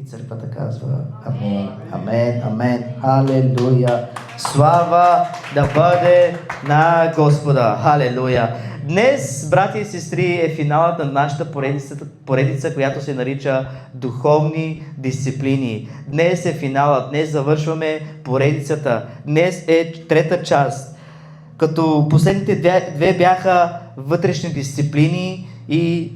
И църквата казва Амен, Амен, Амен, Халелуя. Слава да бъде на Господа. Халелуя. Днес, брати и сестри, е финалът на нашата поредица, която се нарича Духовни дисциплини. Днес е финалът, днес завършваме поредицата. Днес е трета част. Като последните две бяха вътрешни дисциплини и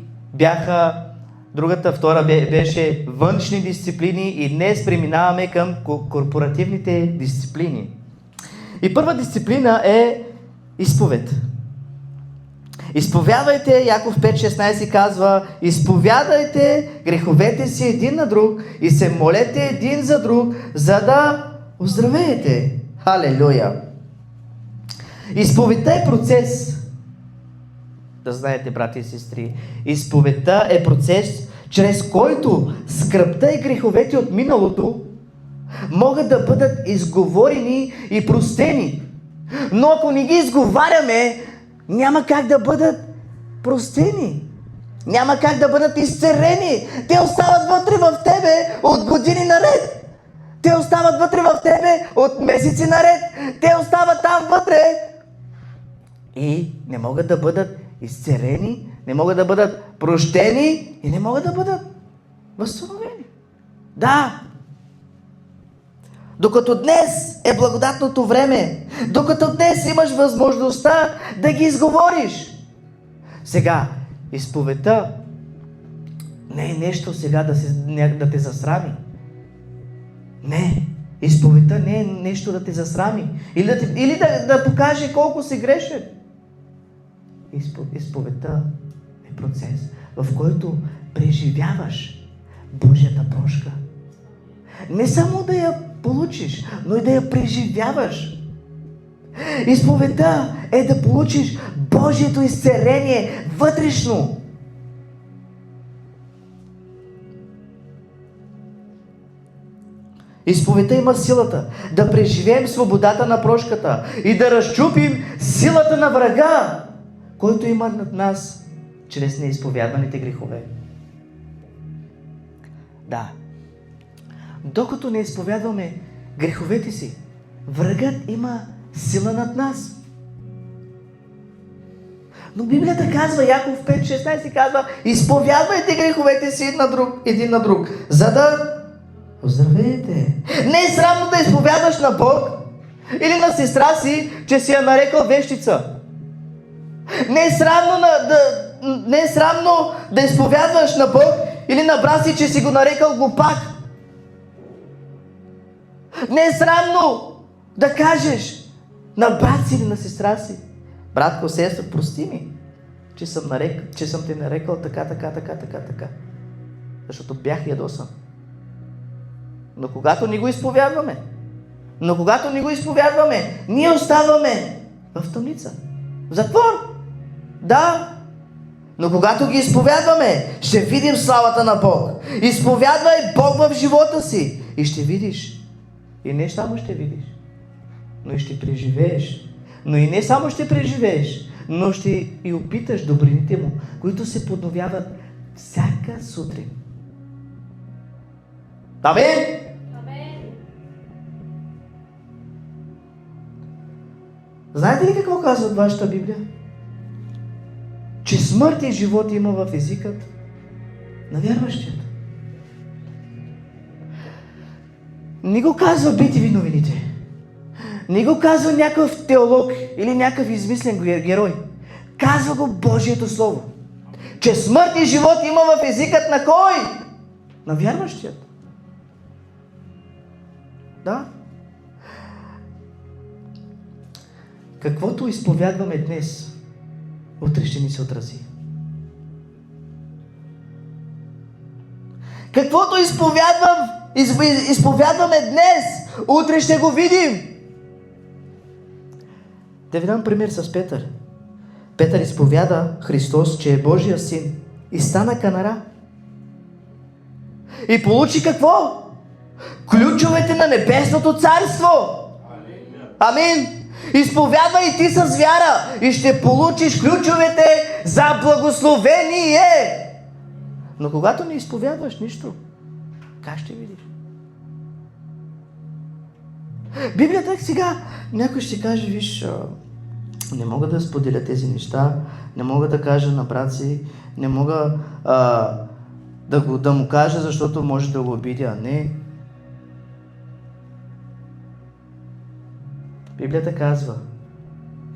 втора беше външни дисциплини и днес преминаваме към корпоративните дисциплини. И първа дисциплина е изповед. Изповядайте, Яков 5.16 казва, изповядайте греховете си един на друг и се молете един за друг, за да оздравеете. Халелуя! Изповедта е процес. Да знаете, брати и сестри, изповедта е процес, чрез който скръбта и греховете от миналото могат да бъдат изговорени и простени. Но ако не ги изговаряме, няма как да бъдат простени. Няма как да бъдат изцерени. Те остават вътре в тебе от години наред. Те остават вътре в тебе от месеци наред. Те остават там вътре и не могат да бъдат изцерени, не могат да бъдат прощени и не могат да бъдат възстановени. Да. Докато днес е благодатното време, докато днес имаш възможността да ги изговориш. Сега, изповедта не е нещо сега да те засрами. Не, изповедта не е нещо да те засрами. Или да покаже колко си грешен. Изповедта е процес, в който преживяваш Божията прошка. Не само да я получиш, но и да я преживяваш. Изповедта е да получиш Божието изцеление вътрешно. Изповедта има силата да преживеем свободата на прошката и да разчупим силата на врага, който има над нас чрез неизповядваните грехове. Да. Докато не изповядваме греховете си, врагът има сила над нас. Но Библията казва, Яков 5.16 казва, изповядвайте греховете си един на друг, за да оздравеете. Не е срамно да изповядваш на Бог или на сестра си, че си я нарекал вещица. Не е срамно да изповядваш на Бог или на брат си, че си го нарекал глупак. Не е срамно да кажеш на брат си или на сестра си, братко, сестра, прости ми, че съм те нарекал така. Защото бях ядосан. Но когато ни го изповядваме, ние оставаме в тъмница, в затвор. Да, но когато ги изповядваме, ще видим славата на Бог. Изповядвай Бог в живота си и ще видиш. И не само ще видиш, но и ще преживееш. Но и не само ще преживееш, но ще и опиташ добрините му, които се подновяват всяка сутрин. Амен! Знаете ли какво казва вашата Библия? Че смърт и живот има в езикът на вярващият. Не го казва Битови новините. Не го казва някакъв теолог или някакъв измислен герой. Казва го Божието Слово. Че смърт и живот има в езикът на кой? На вярващият. Да. Каквото изповядваме днес, утре ще ни се отрази. Каквото изповядваме днес, утре ще го видим. Да ви дам пример с Петър. Петър изповяда Христос, че е Божия син и стана канара. И получи какво? Ключовете на небесното царство. Амин. Изповядвай и ти с вяра и ще получиш ключовете за благословение. Но когато не изповядваш нищо, Как ще видиш? Библията сега, някой ще каже, виж, не мога да споделя тези неща, не мога да кажа на брат си, не мога да му кажа, защото може да го обидя. Не. Библията казва,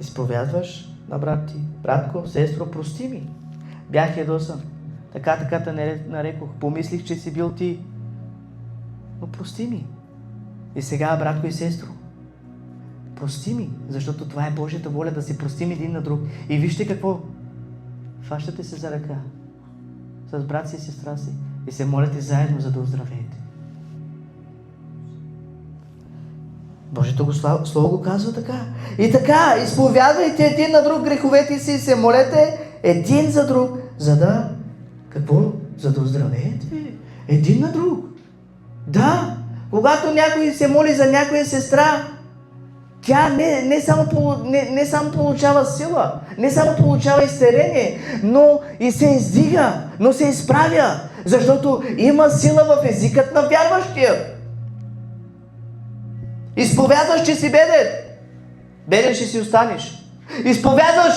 изповядваш на брат ти, братко, сестро, прости ми. Бях ядосан. Така те нарекох. Помислих, че си бил ти. Но прости ми. И сега, братко и сестро, прости ми, защото това е Божията воля, да се простим един на друг. И вижте какво. Фащате се за ръка с брат си и сестра си и се молите заедно, за да оздравеете. Божието Слово го казва така. И така, изповядвайте един на друг греховете си и се молете един за друг, за да... Какво? За да оздравеете. Един на друг. Да, когато някой се моли за някоя сестра, тя не само получава сила, не само получава изцеление, но и се издига, но се изправя, защото има сила в езикът на вярващия. Изповядваш, че си беден. Беден ще си останеш. Изповядваш,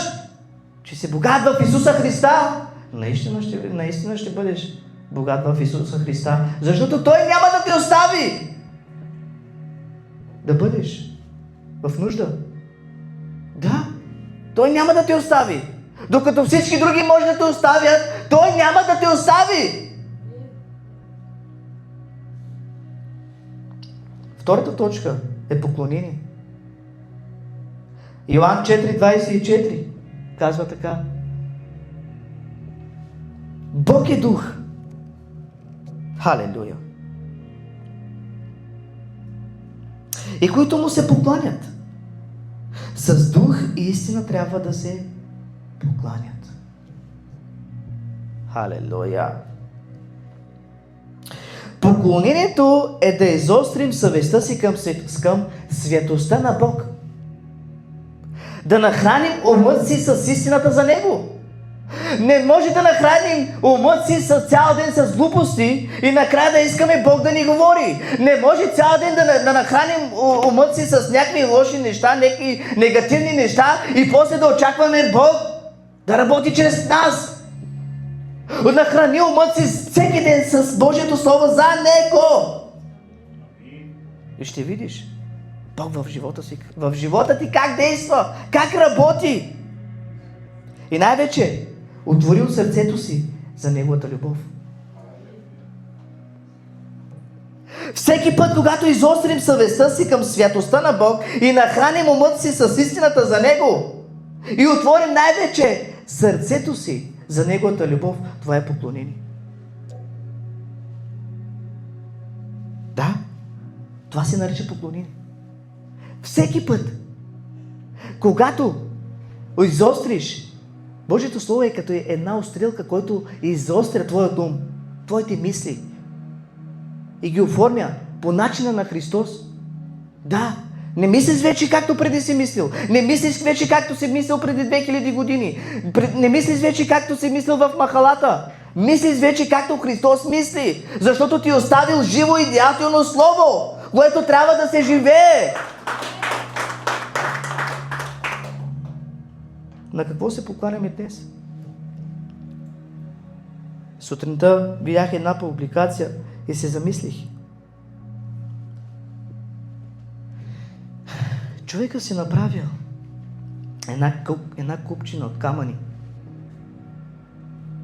че си богат в Исуса Христа. Наистина ще бъдеш богат в Исуса Христа, защото Той няма да те остави да бъдеш в нужда. Да, Той няма да те остави. Докато всички други може да те оставят, Той няма да те остави. Втората точка е поклонение. Йоан 4:24 казва така. Бог е дух. Халелуя. И които му се покланят, с дух и истина трябва да се покланят. Халелуя. Поклонението е да изострим съвестта си към святостта на Бог. Да нахраним умът си с истината за Него. Не може да нахраним умът си с цял ден с глупости и накрая да искаме Бог да ни говори. Не може цял ден да нахраним умът си с някакви лоши неща, някакви негативни неща и после да очакваме Бог да работи чрез нас. Нахрани умът си всеки ден с Божието Слово за Него. И ще видиш Бог в живота ти как действа, как работи. И най-вече отворил сърцето си за Неговата любов. Всеки път, когато изострим съвестта си към святостта на Бог и нахраним умът си с истината за Него и отворим най-вече сърцето си за Неговата любов, това е поклонение. Да, това се нарича поклонение. Всеки път, когато изостриш, Божието Слово е като една острелка, който изостря твоят ум, твоите мисли и ги оформя по начина на Христос. Да, не мислиш вече както преди си мислил. Не мислиш вече както си мислил преди 2000 години. Не мислиш вече както си мислил в махалата. Мислиш вече както Христос мисли, защото ти оставил живо и действително Слово, което трябва да се живее. На какво се покланяме днес? Сутринта видях една публикация и се замислих. Човека си направил една купчина от камъни.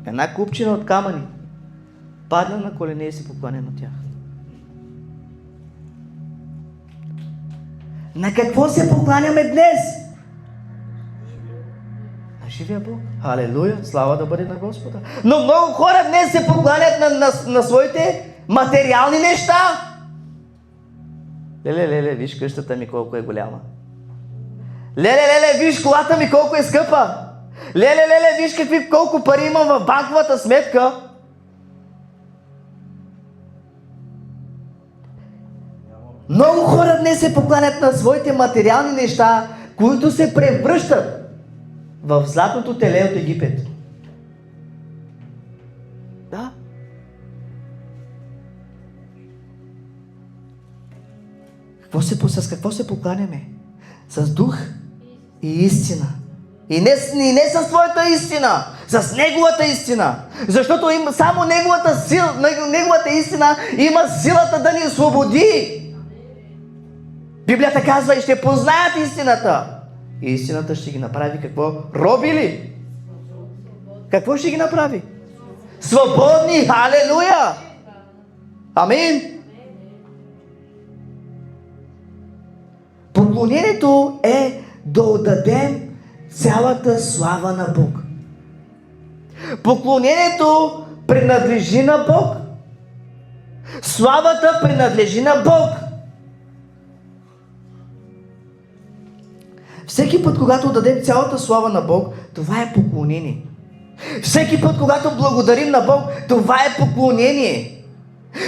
Една купчина от камъни. Падна на колене и се покланя на тях. На какво се покланяме днес? На живия Бог. Халелуя! Слава да бъде на Господа. Но много хора днес се покланят на своите материални неща. Леле, виж къщата ми колко е голяма. Леле, виж колата ми колко е скъпа. Леле, виж колко пари имам в банковата сметка. Много хора днес се покланят на своите материални неща, които се превръщат в златното теле от Египет. Да. С какво се покланяме? С дух и истина. И не с твоята истина, с Неговата истина. Защото само Неговата истина има силата да ни освободи. Библията казва: и ще познаят истината. И истината ще ги направи какво? Роби ли? Какво ще ги направи? Свободни! Халелуя! Амин! Поклонението е да отдадем цялата слава на Бог. Поклонението принадлежи на Бог. Славата принадлежи на Бог. Всеки път, когато дадем цялата слава на Бог, това е поклонение. Всеки път, когато благодарим на Бог, това е поклонение.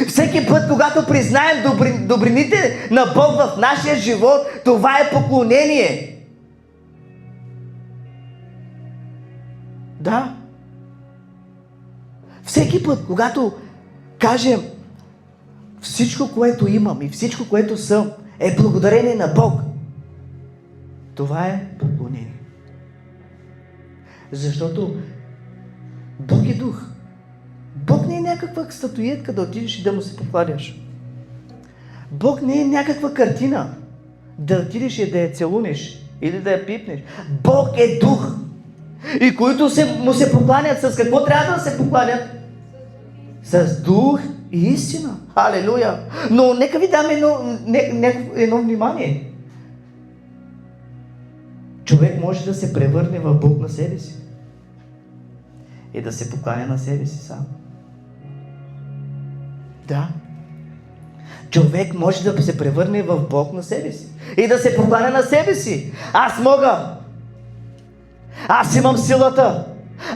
Всеки път, когато признаем добрините на Бог в нашия живот, това е поклонение. Да. Всеки път, когато кажем: всичко, което имам и всичко, което съм, е благодарение на Бог, това е поклонение. Защото Бог е дух. Бог не е някаква статуетка да отидеш и да му се покланяш. Бог не е някаква картина да отидеш и да я целунеш или да я пипнеш. Бог е дух. И които му се покланят, с какво трябва да се покланят? С дух и истина. Халелуя! Но нека ви дам едно внимание. Човек може да се превърне в Бог на себе си и да се покланя на себе си сам. Да. Човек може да се превърне в Бог на себе си и да се покланя на себе си. Аз мога. Аз имам силата.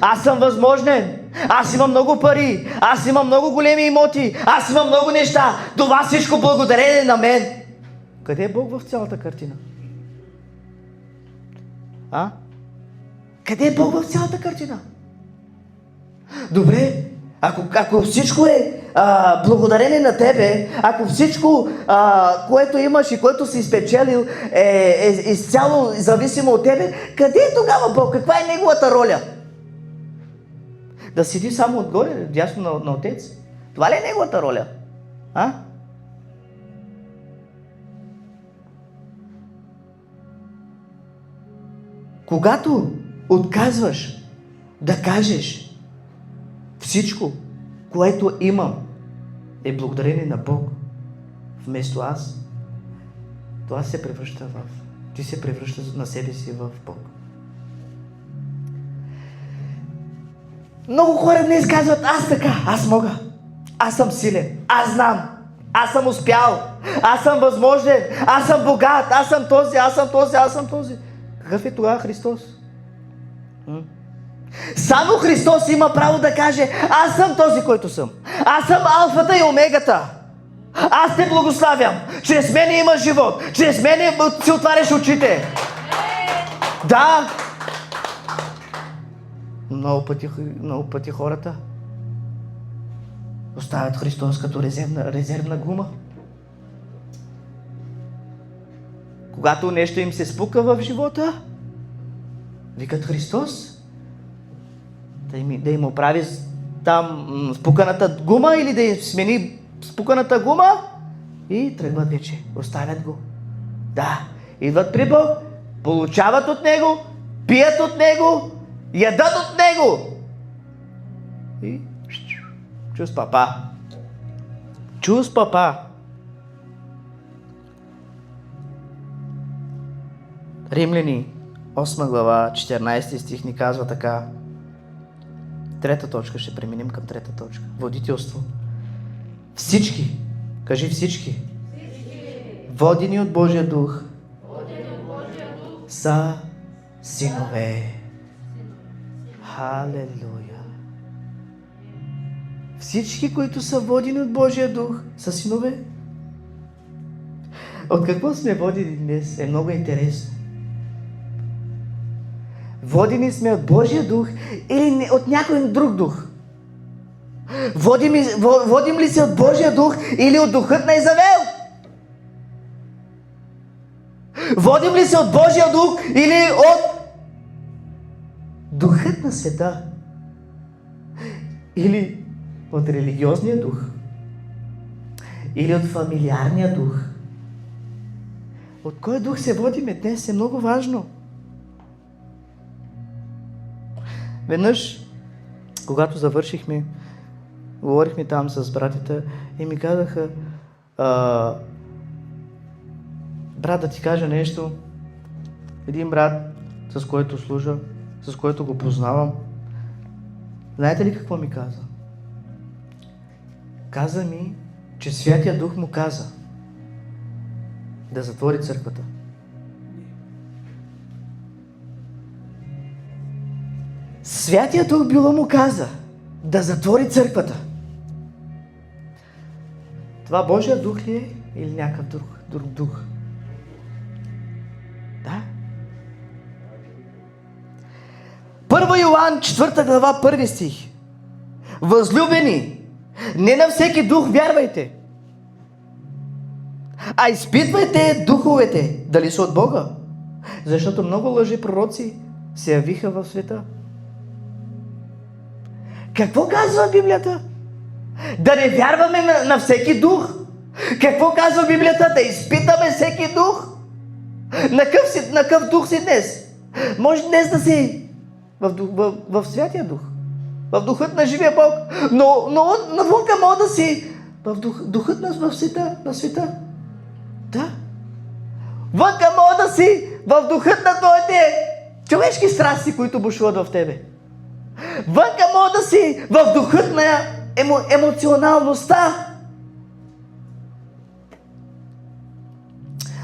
Аз съм възможен. Аз имам много пари. Аз имам много големи имоти. Аз имам много неща. Това всичко благодарение на мен. Къде е Бог в цялата картина? Къде е Бог в цялата картина? Добре, ако всичко е благодарение на тебе, ако всичко, което имаш и което си спечелил, е изцяло зависимо от тебе, къде е тогава Бог? Каква е Неговата роля? Да седи само отгоре, дясно на Отец? Това ли е Неговата роля? Когато отказваш да кажеш: всичко, което имам, е благодарение на Бог, вместо аз, това се превръща ти се превръща на себе си в Бог. Много хора днес казват: аз мога, аз съм силен, аз знам, аз съм успял, аз съм възможен, аз съм богат, аз съм този. Какъв е тогава Христос? Само Христос има право да каже: аз съм този, който съм. Аз съм алфата и омегата. Аз те благославям. Чрез мене има живот. Чрез мене си отваряш очите. Да. Много пъти хората оставят Христос като резервна гума. Когато нещо им се спука в живота, викат Христос да им оправи там спуканата гума или да им смени спуканата гума и тръгват вече. Оставят го. Да. Идват при Бог, получават от Него, пият от Него, ядат от Него. И чус папа. Римляни 8 глава 14 стих ни казва така. Трета точка, ще преминем към трета точка. Водителство. Всички, кажи всички, водени от Божия дух, са синове. Халелуя. Всички, които са водени от Божия дух, са синове. От какво сме водени днес е много интересно. Водени сме от Божия дух или от някой друг дух? Водим ли се от Божия дух или от духът на Изавел? Водим ли се от Божия дух или от духът на света? Или от религиозния дух? Или от фамилиарния дух? От кой дух се водиме днес е много важно. Веднъж, когато завършихме, говорихме там с братята и ми казаха: брат, да ти кажа нещо. Един брат, с който служа, с който го познавам, знаете ли какво ми каза? Каза ми, че Святия Дух му каза да затвори църквата. Святия Дух било му каза да затвори църквата. Това Божия дух ли е или някакъв друг дух? Да. 1 Йоан 4 глава 1 стих. Възлюбени, не на всеки дух вярвайте, а изпитвайте духовете, дали са от Бога. Защото много лъжи пророци се явиха в света. Какво казва Библията? Да не вярваме на всеки дух. Какво казва Библията? Да изпитаме всеки дух. На къв дух си днес? Може днес да си в Святия Дух, в духът на живия Бог, но навънка може да си в духът на света. Да. Вънка може да си в духът на твоите човешки страсти, които бушуват в тебе. Вънка може да си в духът на емоционалността.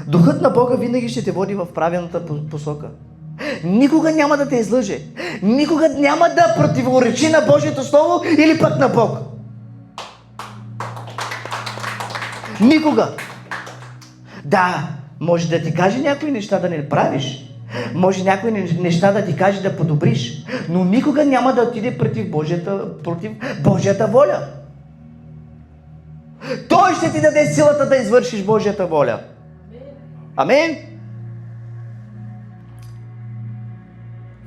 Духът на Бога винаги ще те води в правилната посока. Никога няма да те излъже. Никога няма да противоречи на Божието Слово или пък на Бог. Никога. Да, може да ти каже някои неща да не правиш. Може някои неща да ти каже да подобриш. Но никога няма да отиде против Божията воля. Той ще ти даде силата да извършиш Божията воля. Амин?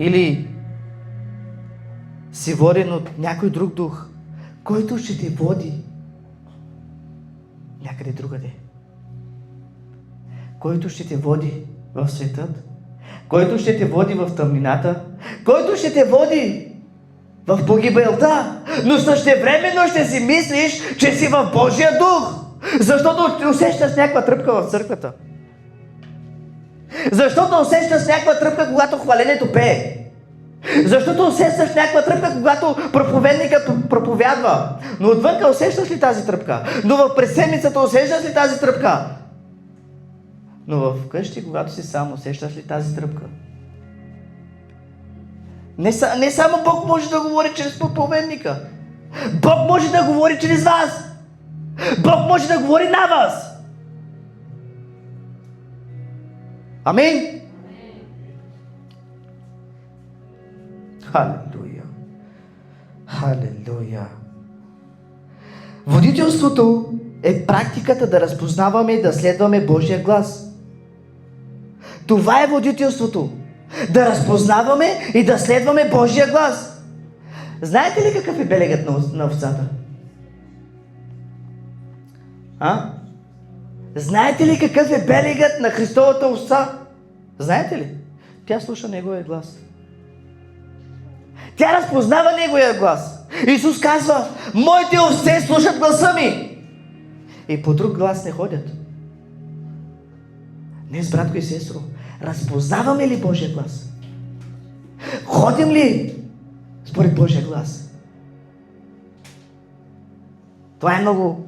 Или си воден от някой друг дух, който ще те води някъде другаде. Който ще те води в светът, който ще те води в тъмнината, който ще те води в погибелта, но същевременно ще си мислиш, че си в Божия дух, защото усещаш някаква тръпка в църквата. Защото усещаш някаква тръпка, когато хвалението пее. Защото усещаш някаква тръпка, когато проповедникът проповядва. Но отвънка усещаш ли тази тръпка? Но в преседмицата усещаш ли тази тръпка? Но в къщи, когато си сам, усещаш ли тази тръпка? Не само Бог може да говори чрез проповедника. Бог може да говори чрез вас. Бог може да говори на вас. Амин. Халелуя. Халелуя. Водителството е практиката да разпознаваме и да следваме Божия глас. Това е водителството. Да разпознаваме и да следваме Божия глас. Знаете ли какъв е белегът на овцата? Знаете ли какъв е белегът на Христовата овца? Знаете ли? Тя слуша Неговия глас. Тя разпознава Неговия глас. Исус казва: моите овце слушат гласа ми и по друг глас не ходят. Днес, братко и сестро, разпознаваме ли Божия глас? Ходим ли според Божия глас? Това е много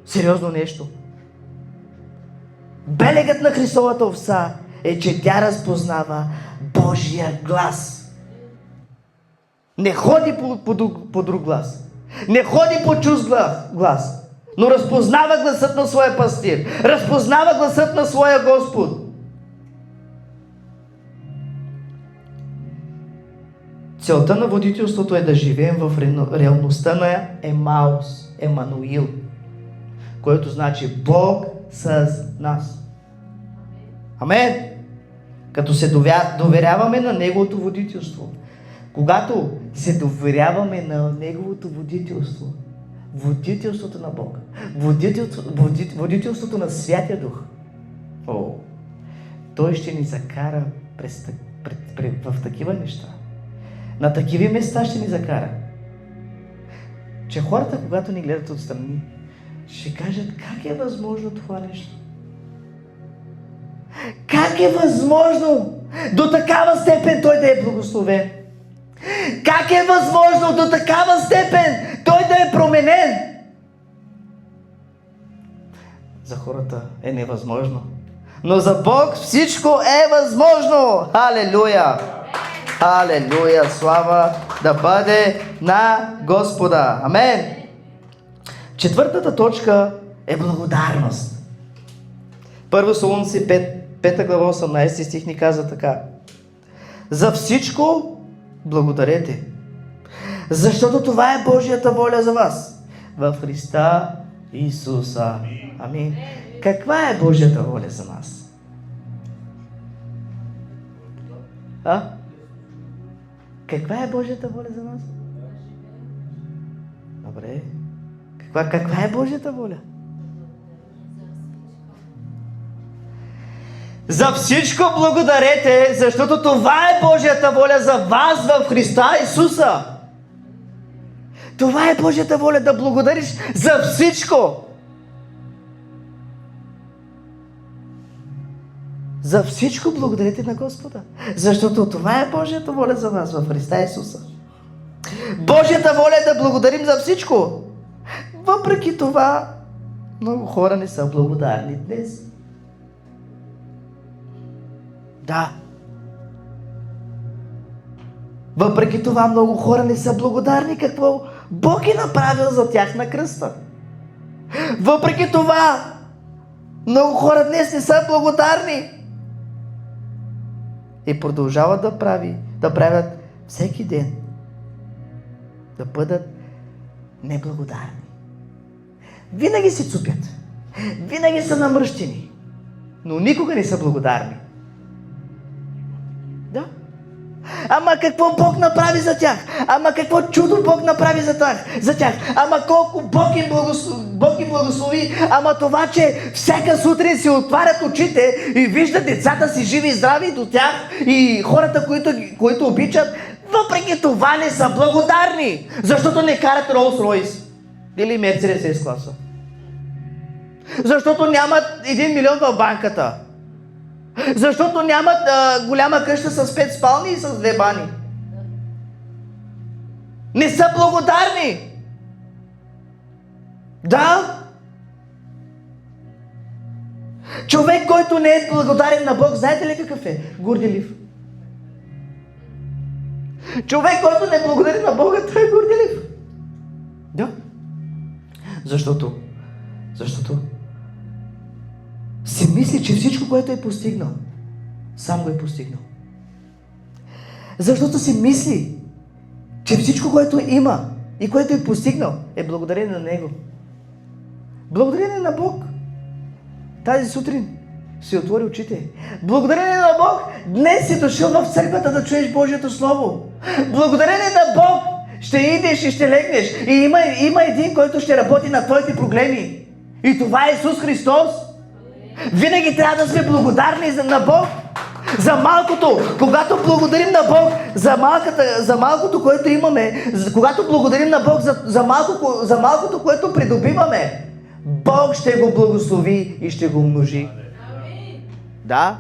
сериозно нещо. Белегът на Христовата овца е, че тя разпознава Божия глас. Не ходи по друг глас. Не ходи по чужд глас. Но разпознава гласът на своя пастир. Разпознава гласът на своя Господ. Целта на водителството е да живеем в реалността на Емануил, което значи Бог с нас. Амен! Като се доверяваме на Неговото водителство. Когато се доверяваме на Неговото водителство, водителството на Бога, водителството на Святия Дух, Той ще ни закара в такива неща. На такива места ще ни закара, че хората, когато ни гледат отстрани, ще кажат: как е възможно това нещо? Как е възможно до такава степен Той да е благословен? Как е възможно до такава степен Той да е променен? За хората е невъзможно, но за Бог всичко е възможно. Халелуя! Халелуя! Слава да бъде на Господа! Амен! Четвъртата точка е благодарност. Първо Солунци 5 глава 18 стих ни казва така: за всичко благодарете, защото това е Божията воля за вас в Христа Исуса. Амин. Каква е Божията воля за нас? Каква е Божията воля за нас? Добре. Каква е Божията воля? За всичко благодарете, защото това е Божията воля за вас в Христа Исуса. Това е Божията воля, да благодариш за всичко. За всичко благодарете на Господа, защото това е Божията воля за нас в Христа Исуса. Божията воля е да благодарим за всичко. Въпреки това, много хора не са благодарни днес. Да. Въпреки това, много хора не са благодарни какво Бог е направил за тях на кръста. Въпреки това, много хора днес не са благодарни и продължават да правят всеки ден, да бъдат неблагодарни. Винаги се цупят, винаги са намръщени, но никога не са благодарни. Да. Ама какво Бог направи за тях? Ама какво чудо Бог направи за тях? Ама колко Бог им благослови? Ама това, че всяка сутрин си отварят очите и виждат децата си живи и здрави до тях и хората, които обичат, въпреки това не са благодарни, защото не карат Rolls-Royce или Mercedes S-класа. Защото нямат 1 милион в банката. Защото нямат голяма къща с 5 спални и с 2 бани. Не са благодарни. Да. Човек, който не е благодарен на Бог, знаете ли какъв е? Горделив. Човек, който не благодари на Бога, той е горделив. Да. Защото си мисли, че всичко, което е постигнал, сам го е постигнал. Защото си мисли, че всичко, което има и което е постигнал, е благодарение на Него. Благодарение на Бог. Тази сутрин си отвори очите. Благодарение на Бог днес си дошъл в църквата да чуеш Божието Слово. Благодарение на Бог ще идеш и ще легнеш. И има един, който ще работи на твоите проблеми. И това е Исус Христос. Винаги трябва да сме благодарни на Бог за малкото. Когато благодарим на Бог за малкото, което имаме, когато благодарим на Бог за малкото, което придобиваме, Бог ще го благослови и ще го умножи. Да.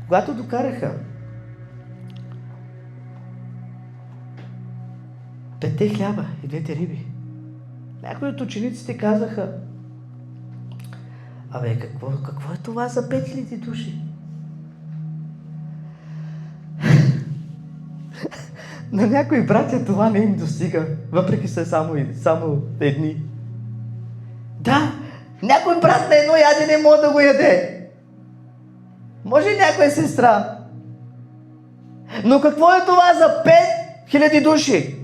Когато докараха 5 хляба и 2 риби, някои от учениците казаха: абе, какво е това за 5000 души? На някои братя това не им достига, въпреки са само едни. Да, някой брат на едно ядене може да го яде. Може някоя сестра. Но какво е това за 5000 души?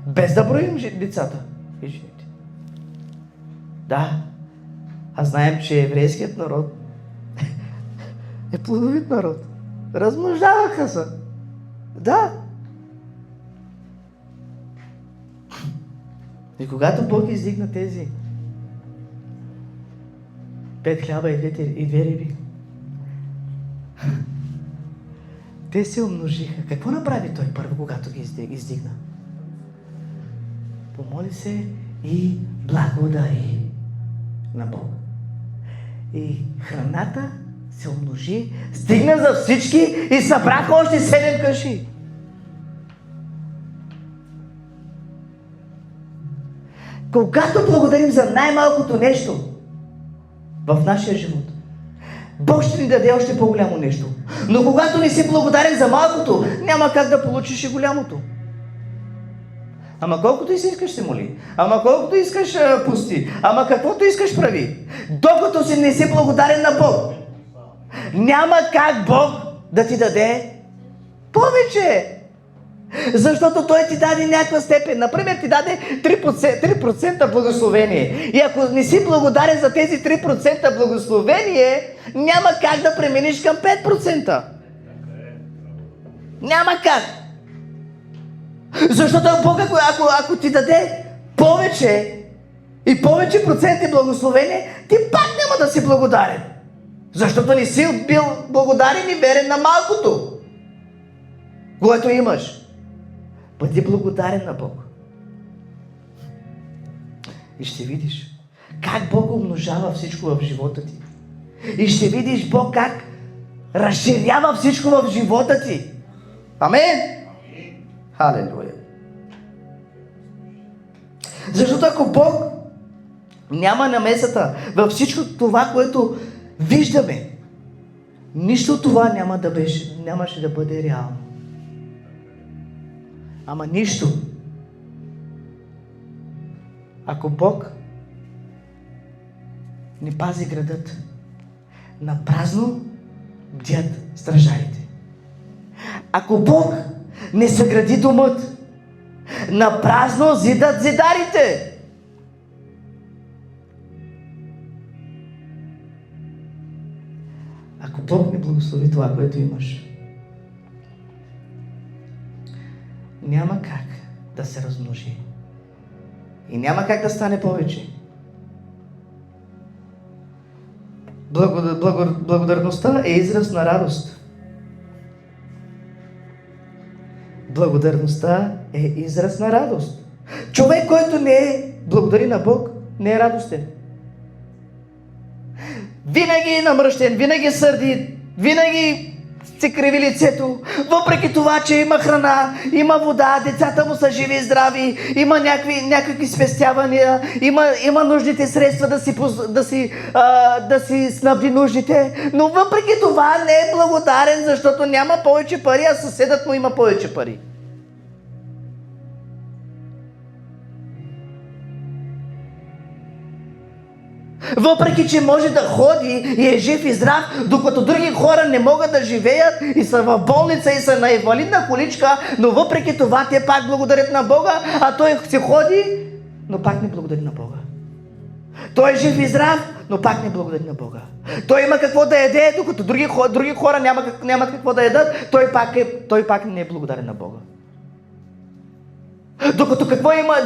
Без да броим децата и жените. Да. А знаем, че еврейският народ е плодовит народ. Размножаваха се. Да. И когато Бог издигна тези 5 хляба и 2 риби, те се умножиха. Какво направи той първо, когато ги издигна? Помоли се и благодари на Бог. И храната се умножи, стигна за всички и събраха още 7 къщи. Когато благодарим за най-малкото нещо в нашия живот, Бог ще ни даде още по-голямо нещо. Но когато не си благодарен за малкото, няма как да получиш и голямото. Ама колкото и си искаш се моли, ама колкото искаш пусти, ама каквото искаш прави. Докато си не си благодарен на Бог, няма как Бог да ти даде повече. Защото Той ти даде някаква степен. Например, ти даде 3% благословение. И ако не си благодарен за тези 3% благословение, няма как да преминеш към 5%. Няма как. Защото Бог, ако ти даде повече и повече проценти благословение, ти пак няма да си благодарен. Защото не си бил благодарен и верен на малкото, което имаш. Бъди благодарен на Бог. И ще видиш как Бог умножава всичко в живота ти. И ще видиш Бог как разширява всичко в живота ти. Амен! Халелуя! Защото ако Бог няма намесата във всичко това, което виждаме, нищо от това нямаше да бъде реално. Ама нищо. Ако Бог не пази градът, на празно бдят стражарите. Ако Бог не съгради домът, на празно зидат зидарите. Ако Бог не благослови това, което имаш, няма как да се размножи. И няма как да стане повече. Благодарността е израз на радост. Благодарността е израз на радост. Човек, който не благодари на Бог, не е радостен. Винаги е намръщен, винаги сърди, винаги се криви лицето, въпреки това, че има храна, има вода, децата му са живи и здрави, има някакви спестявания, има нужните средства да си снабди нужните, но въпреки това не е благодарен, защото няма повече пари, а съседът му има повече пари. Въпреки че може да ходи и е жив и здрав, докато други хора не могат да живеят и са в болница и са на инвалидна количка, но въпреки това те пак благодарят на Бога, а той се ходи, но пак не благодари на Бога. Той е жив и здрав, но пак не благодари на Бога. Той има какво да яде, докато други хора нямат какво да ядат, той пак не е благодарен на Бога.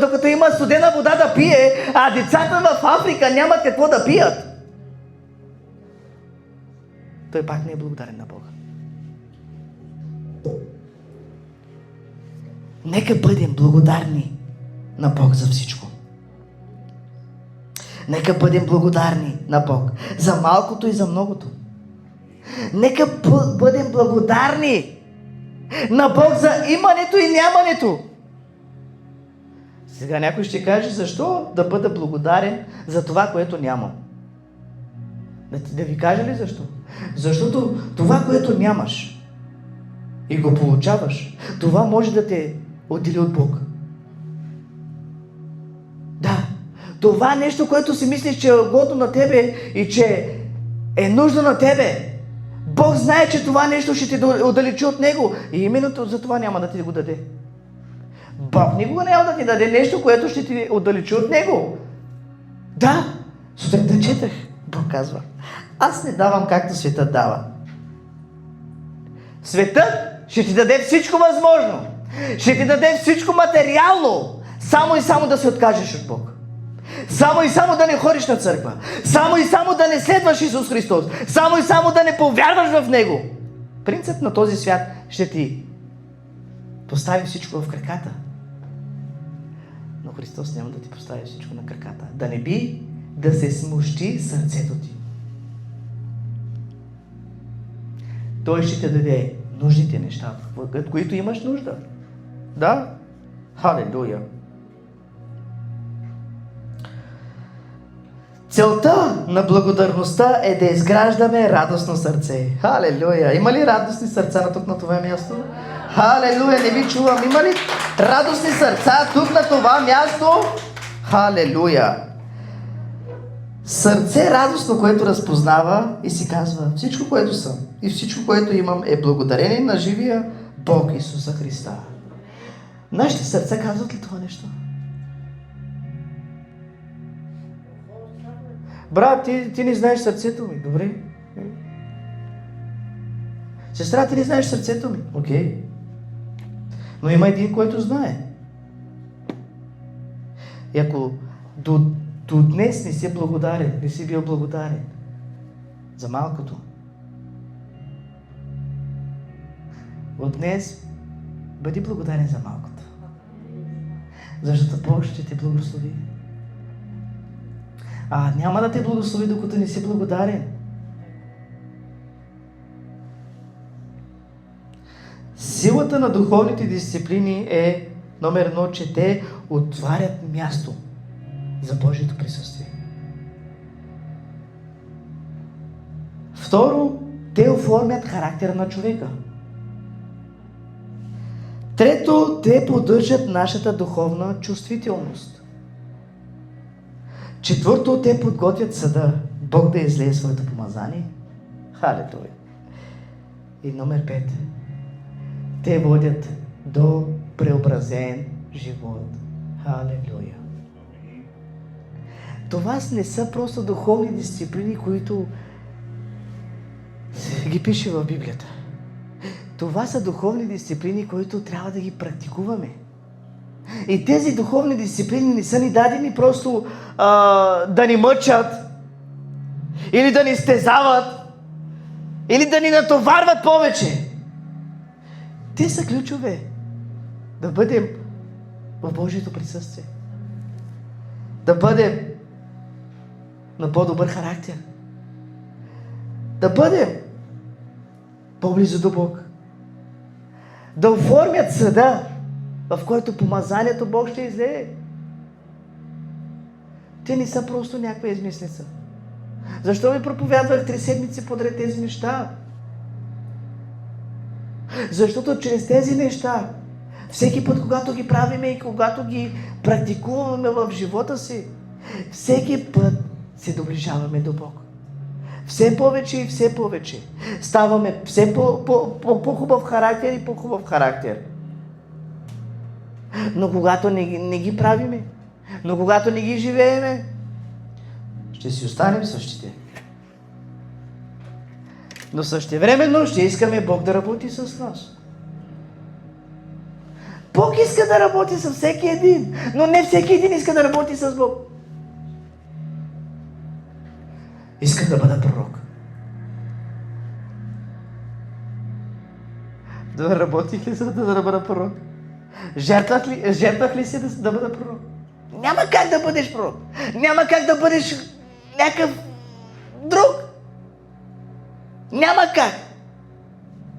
Докато има студена вода да пие, а децата в Африка нямат какво да пият, той пак не е благодарен на Бога. Нека бъдем благодарни на Бог за всичко. Нека бъдем благодарни на Бог за малкото и за многото. Нека бъдем благодарни на Бог за имането и нямането. Сега някой ще каже, защо да бъда благодарен за това, което нямам? Да ви кажа ли защо? Защото това, което нямаш и го получаваш, това може да те отдели от Бог. Да, това нещо, което си мислиш, че е угодно на тебе и че е нужно на тебе, Бог знае, че това нещо ще те отдалечи от Него и именно за това няма да ти го даде. Бог никога няма да ти даде нещо, което ще ти отдалечи от Него. Да, сутринта четах, Бог казва, аз не давам както светът дава. Светът ще ти даде всичко възможно. Ще ти даде всичко материално. Само и само да се откажеш от Бог. Само и само да не ходиш на църква. Само и само да не следваш Исус Христос. Само и само да не повярваш в Него. Принцът на този свят ще ти постави всичко в краката. Но Христос няма да ти постави всичко на краката. Да не би да се смущи сърцето ти. Той ще те даде нужните неща, от които имаш нужда. Да? Халелуя! Целта на благодарността е да изграждаме радостно сърце. Халелуя! Има ли радостни сърца на тук на това място? Халелуя! Не ви чувам. Има ли радостни сърца тук на това място? Халелуя! Сърце радостно, което разпознава и си казва: всичко, което съм и всичко, което имам, е благодарение на живия Бог Исуса Христа. Нашите сърца казват ли това нещо? Брат, ти не знаеш сърцето ми. Добре. Сестра, ти не знаеш сърцето ми. Окей. Но има един, който знае. И ако до днес не си благодарен, не си бил благодарен за малкото, от днес бъди благодарен за малкото. Защото Бог ще те благослови. Няма да те благослови, докато не си благодарен. Силата на духовните дисциплини е номер 1, че те отварят място за Божието присъствие. Второ, те оформят характера на човека. Трето, те поддържат нашата духовна чувствителност. Четвърто, те подготвят съда Бог да излее своето помазание. Халелуя! И номер 5. Те водят до преобразен живот. Халелуя! Това не са просто духовни дисциплини, които ги пише в Библията. Това са духовни дисциплини, които трябва да ги практикуваме. И тези духовни дисциплини не са ни дадени просто да ни мъчат, или да ни стезават, или да ни натоварват повече. Те са ключове да бъдем в Божието присъствие. Да бъдем на по-добър характер. Да бъдем по-близо до Бог. Да оформят съда, в който помазанието Бог ще излее. Те не са просто някаква измислица. Защо ви проповядвах 3 седмици подред тези неща? Защото чрез тези неща, всеки път, когато ги правиме и когато ги практикуваме в живота си, всеки път се доближаваме до Бог. Все повече и все повече. Ставаме все по-хубав характер и по-хубав характер. Но когато не ги правиме, но когато не ги живееме, ще си останем същите. Но същевременно ще искаме Бог да работи с нас. Бог иска да работи с всеки един, но не всеки един иска да работи с Бог. Искам да бъда пророк. Да работих ли за да бъда пророк? Жертвах ли си да бъда пророк? Няма как да бъдеш пророк. Няма как да бъдеш някакъв друг. Няма как.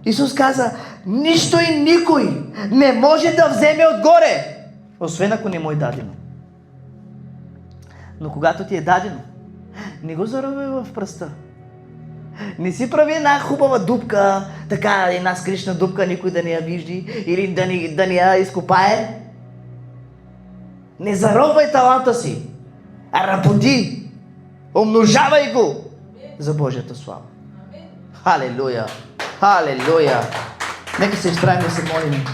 Исус каза: нищо и никой не може да вземе отгоре, освен ако не му е дадено. Но когато ти е дадено, не го заровяй в пръста. Не си прави една хубава дупка, така една скришна дупка, никой да не я вижди, или да не я изкопае. Не заровай таланта си, а работи, умножавай го за Божията слава. Халелуя! Халелуя! Нека се изправим да се молим.